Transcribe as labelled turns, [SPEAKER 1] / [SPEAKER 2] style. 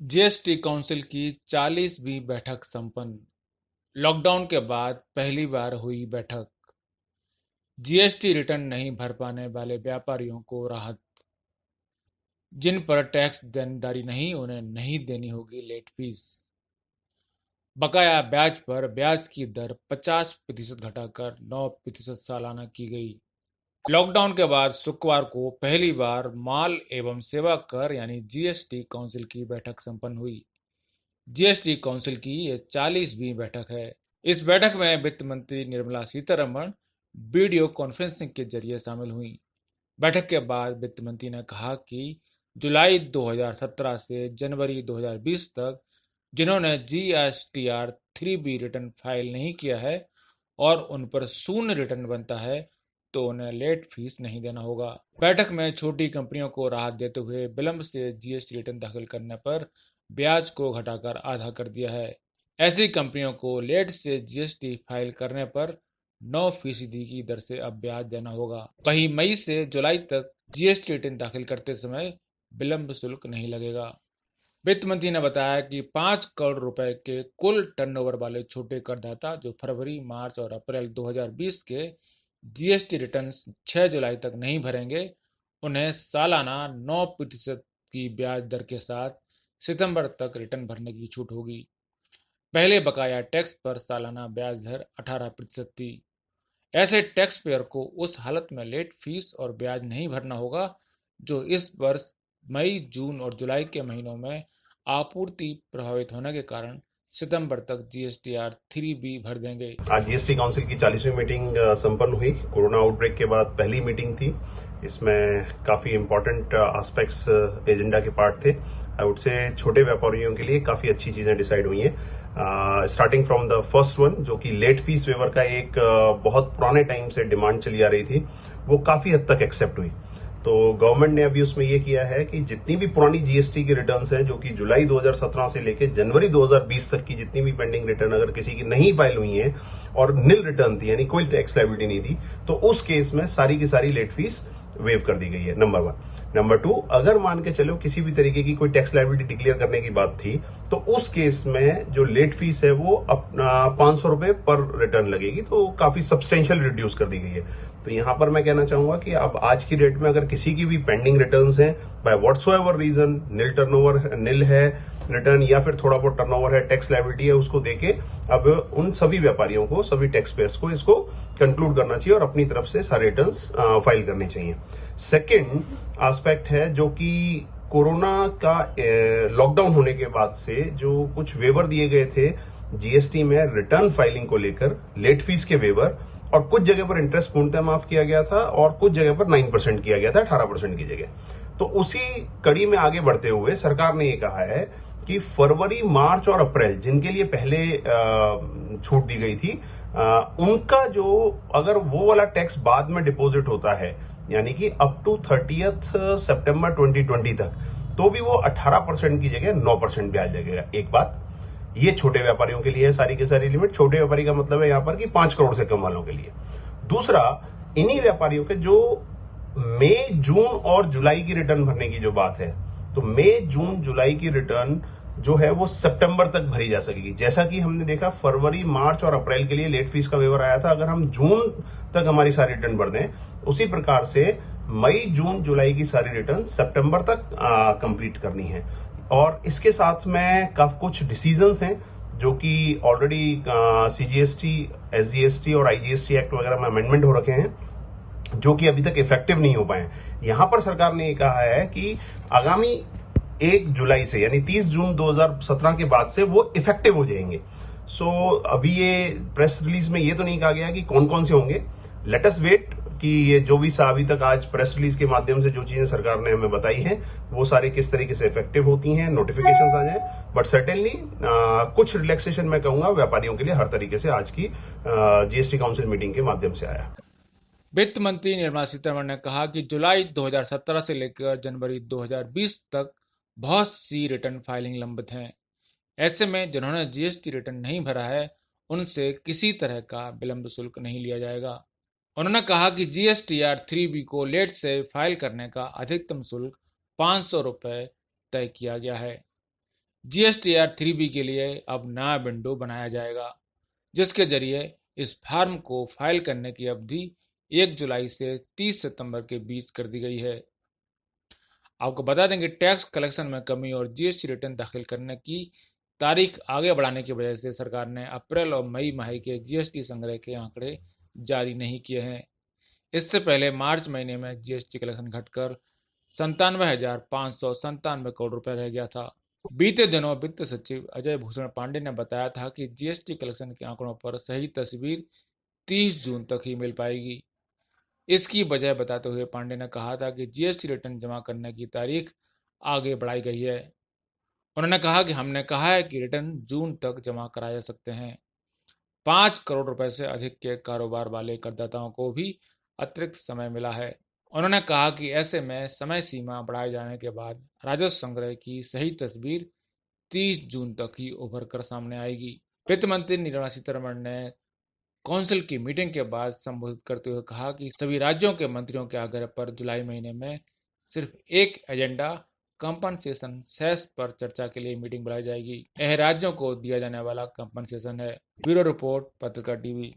[SPEAKER 1] GST council की 40वीं बैठक संपन्न। लॉकडाउन के बाद पहली बार हुई बैठक। जीएसटी रिटर्न नहीं भर पाने वाले व्यापारियों को राहत। जिन पर टैक्स देनदारी नहीं उन्हें नहीं देनी होगी लेट फीस। बकाया ब्याज पर ब्याज की दर 50% घटाकर 9% सालाना की गई। लॉकडाउन के बाद शुक्रवार को पहली बार माल एवं सेवा कर यानी जीएसटी काउंसिल की बैठक संपन्न हुई। जीएसटी काउंसिल की ये 40वीं बैठक है। इस बैठक में वित्त मंत्री निर्मला सीतारमण वीडियो कॉन्फ्रेंसिंग के जरिए शामिल हुई। बैठक के बाद वित्त मंत्री ने कहा कि जुलाई 2017 से जनवरी 2020 तक जिन्होंने जीएसटीआर 3B रिटर्न फाइल नहीं किया है और उन पर शून्य रिटर्न बनता है तो उन्हें लेट फीस नहीं देना होगा। बैठक में छोटी कंपनियों को राहत देते हुए विलंब से जीएसटी रिटर्न दाखिल करने पर ब्याज को घटाकर आधा कर दिया है। ऐसी कंपनियों को लेट से जीएसटी फाइल करने पर 9% की दर से अब ब्याज देना होगा। वहीं मई से जुलाई तक जीएसटी रिटर्न दाखिल करते समय विलंब शुल्क नहीं लगेगा। वित्त मंत्री ने बताया कि 5 करोड़ रुपए के कुल टर्नओवर वाले छोटे करदाता जो फरवरी, मार्च और अप्रैल 2020 के जीएसटी रिटर्न 6 जुलाई तक नहीं भरेंगे, उन्हें सालाना 9% की ब्याज दर के साथ सितंबर तक रिटर्न भरने की छूट होगी। पहले बकाया टैक्स पर सालाना ब्याज दर 18% थी। ऐसे टैक्स पेयर को उस हालत में लेट फीस और ब्याज नहीं भरना होगा जो इस वर्ष मई, जून और जुलाई के महीनों में आपूर्ति प्रभावित होने के कारण सितंबर तक जीएसटीआर 3B भर देंगे।
[SPEAKER 2] आज जीएसटी काउंसिल की 40वीं मीटिंग संपन्न हुई। कोरोना आउटब्रेक के बाद पहली मीटिंग थी। इसमें काफी इंपॉर्टेंट एस्पेक्ट्स एजेंडा के पार्ट थे। आई वुड से छोटे व्यापारियों के लिए काफी अच्छी चीजें डिसाइड हुई हैं। Starting from the first one, जो कि लेट फीस वेवर का एक बहुत पुराने टाइम से डिमांड चली आ रही थी, वो काफी हद तक एक्सेप्ट हुई। तो गवर्नमेंट ने अभी उसमें यह किया है कि जितनी भी पुरानी जीएसटी की रिटर्न्स हैं, जो कि जुलाई 2017 से लेकर जनवरी 2020 तक की जितनी भी पेंडिंग रिटर्न अगर किसी की नहीं फाइल हुई है और निल रिटर्न थी, यानी कोई टैक्स लायबिलिटी नहीं थी, तो उस केस में सारी की सारी लेट फीस वेव कर दी गई है। नंबर 1। नंबर 2, अगर मान के चलो किसी भी तरीके की कोई टैक्स लायबिलिटी डिक्लेयर करने की बात थी, तो उस केस में जो लेट फीस है वो अपना 500 रुपए पर रिटर्न लगेगी, तो काफी सब्सटेंशियल रिड्यूस कर दी गई है। तो यहां पर मैं कहना चाहूंगा कि अब आज की डेट में अगर किसी की भी पेंडिंग रिटर्न्स हैं, बाय व्हाट्सोएवर रीजन, निल टर्नओवर निल है रिटर्न या फिर थोड़ा बहुत टर्नओवर है, टैक्स लायबिलिटी है, उसको देके अब उन सभी व्यापारियों को, सभी टैक्स पेयर्स को इसको कंक्लूड करना चाहिए और अपनी तरफ से सारे रिटर्न्स फाइल करने चाहिए। सेकेंड एस्पेक्ट है जो कि कोरोना का लॉकडाउन होने के बाद से जो कुछ वेवर दिए गए थे जीएसटी में रिटर्न फाइलिंग को लेकर, लेट फीस के वेवर, और कुछ जगह पर इंटरेस्ट पूर्णतः माफ किया गया था और कुछ जगह पर 9% किया गया था 18% की जगह। तो उसी कड़ी में आगे बढ़ते हुए सरकार ने ये कहा है कि फरवरी, मार्च और अप्रैल जिनके लिए पहले छूट दी गई थी, उनका जो अगर वो वाला टैक्स बाद में डिपॉजिट होता है, यानी कि अप टू 30 सितंबर 2020 तक, तो भी वो 18% की जगह 9% ब्याज लगेगा। एक बात ये छोटे व्यापारियों के लिए है, सारी की सारी लिमिट। छोटे व्यापारी का मतलब है यहां पर कि 5 करोड़ से कम वालों के लिए। दूसरा, इन्हीं व्यापारियों के जो मई, जून और जुलाई की रिटर्न भरने की जो बात है, तो मई, जून, जुलाई की रिटर्न जो है वो सितंबर तक भरी जा सकेगी। जैसा कि हमने देखा फरवरी, मार्च और अप्रैल के लिए लेट फीस का वेवर आया था, अगर हम जून तक हमारी सारी रिटर्न भर दें, उसी प्रकार से मई, जून, जुलाई की सारी रिटर्न सितंबर तक कंप्लीट करनी है। और इसके साथ में काफी कुछ डिसीजंस हैं जो कि ऑलरेडी सीजीएसटी, एसजीएसटी और आईजीएसटी एक्ट वगैरह में अमेंडमेंट हो रखे हैं, जो कि अभी तक इफेक्टिव नहीं हो पाए। यहां पर सरकार ने ये कहा है कि आगामी 1 जुलाई से, यानी 30 जून 2017 के बाद से वो इफेक्टिव हो जाएंगे। सो अभी ये प्रेस रिलीज में ये तो नहीं कहा गया कि कौन कौन से होंगे। लेट अस वेट कि ये जो भी अभी तक आज प्रेस रिलीज के माध्यम से जो चीजें सरकार ने हमें बताई हैं, वो सारी किस तरीके से इफेक्टिव होती हैं, नोटिफिकेशंस आ जाए। बट सर्टेनली कुछ रिलैक्सेशन मैं कहूंगा व्यापारियों के लिए हर तरीके से आज की जीएसटी काउंसिल मीटिंग के माध्यम से आया।
[SPEAKER 1] वित्त मंत्री निर्मला सीतारमण ने कहा कि जुलाई 2017 से लेकर जनवरी 2020 तक बहुत सी रिटर्न फाइलिंग लंबित हैं। ऐसे में जिन्होंने जीएसटी रिटर्न नहीं भरा है, उनसे किसी तरह का विलंब शुल्क नहीं लिया जाएगा। उन्होंने कहा कि जीएसटीआर 3B को लेट से फाइल करने का अधिकतम शुल्क 500 रुपये तय किया गया है। GSTR 3B के लिए अब नया विंडो बनाया जाएगा, जिसके जरिए इस फॉर्म को फाइल करने की अवधि 1 जुलाई से 30 सितंबर के बीच कर दी गई है। आपको बता दें कि टैक्स कलेक्शन में कमी और GST रिटर्न दाखिल करने की तारीख आगे बढ़ाने की वजह से सरकार ने अप्रैल और मई माह के GST संग्रह के आंकड़े जारी नहीं किए हैं। इससे पहले मार्च महीने में GST कलेक्शन घटकर 97,597 करोड़ रुपए रह गया था। बीते दिनों वित्त सचिव अजय भूषण पांडे ने बताया था कि GST कलेक्शन के आंकड़ों पर सही तस्वीर 30 जून तक ही मिल पाएगी। इसकी वजह बताते हुए पांडे ने कहा था कि GST रिटर्न जमा करने की तारीख आगे बढ़ाई गई है। उन्होंने कहा कि हमने कहा है कि रिटर्न जून तक जमा कराए जा सकते हैं। 5 करोड़ रुपए से अधिक के कारोबार वाले करदाताओं को भी अतिरिक्त समय मिला है। उन्होंने कहा कि ऐसे में समय सीमा बढ़ाए जाने के बाद राजस्व संग्रह की सही तस्वीर 30 जून तक ही उभर कर सामने आएगी। वित्त मंत्री निर्मला सीतारमण ने काउंसिल की मीटिंग के बाद संबोधित करते हुए कहा कि सभी राज्यों के मंत्रियों के आग्रह पर जुलाई महीने में सिर्फ एक एजेंडा कंपनसेशन सेस पर चर्चा के लिए मीटिंग बुलाई जाएगी। यह राज्यों को दिया जाने वाला कंपनसेशन है। ब्यूरो रिपोर्ट, पत्रकार टीवी।